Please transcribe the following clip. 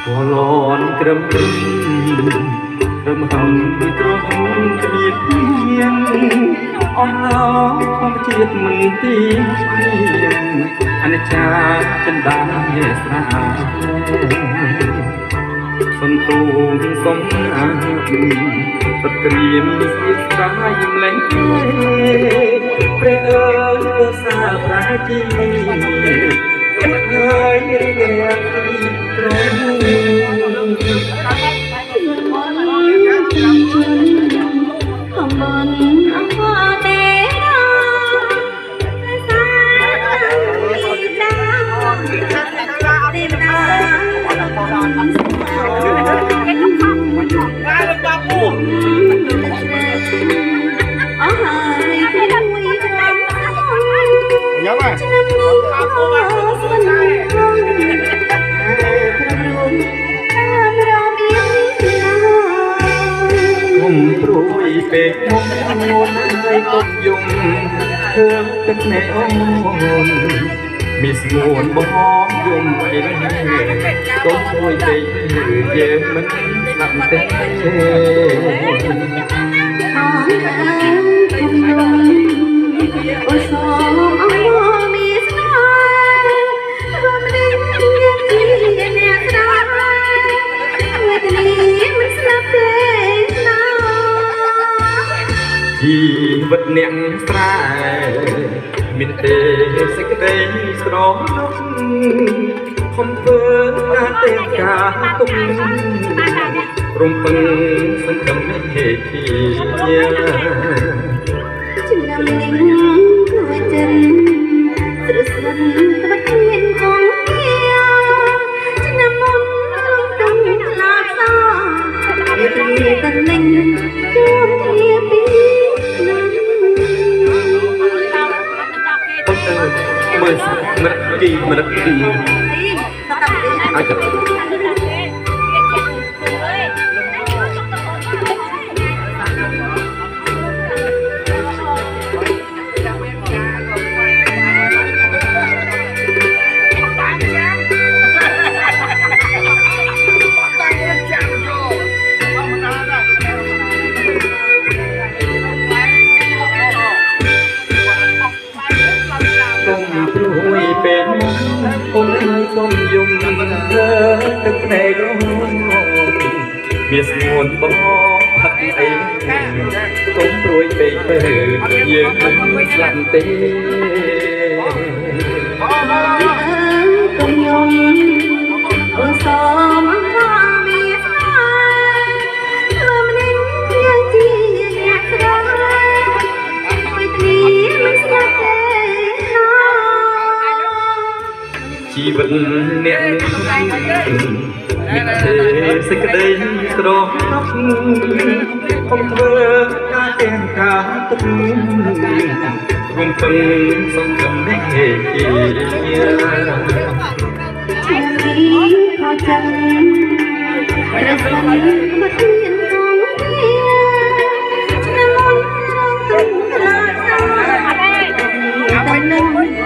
ក៏លនក្រឹមក្រឹមហំត្រង់គ្មានមានអស់ឡងធម្មជាតិមិនទីអនិច្ចាចិន្តាស្រាសំទូលសំអាងបត្រៀមស្វាស្រាយម្លេះព្រះអើយសាប្រាជីហើយរៀងរាងត្រង់ខំមិនអង្វរទេព្រួយពេកមុខងួនហើយកុំយំឃើញទឹកណែអូនមានស្ងួនបងយំអីកុំព្រួយពេកយើងមិនស្លាប់ទេអូសអមមានស្នេហ៍រំលឹកយើងជាអ្នកស្រាវេទនាមិនស្លាប់ទេជីវិតអ្នកស្រែមានទេសេចក្តីស្រស់ខំធ្វើការទេការទុករំពឹងសង្ឃឹមហេតុឆ្នាំនេះជួយចិនស្រស្រិនត្បិតមានគង់ឆ្នាំមុនរំទុំខ្លាចសវារីកលេងជួបគ្នាពីមើលមរកទីអាចទៅเป็นคนให้ต้มยมเธอตึกในร้อนมีสมุนบ่พักไอ้ต้มรวยไปเปิดยืนสลับเต้ต้มยมโอ้สมว่ามีสายลมนิ่งยังจีเนี่ยสลายไม่ทีไม่สลับជីវិតអ្នកមានទេសេចក្តីស្រស់កុំធ្វើការទាំងការទុករំពឹងសង្ឃឹមនេះជាខោចិនរស្មីមកមានក្នុងឆ្នាំមុនរងទុំខ្លាចសាតែនឹង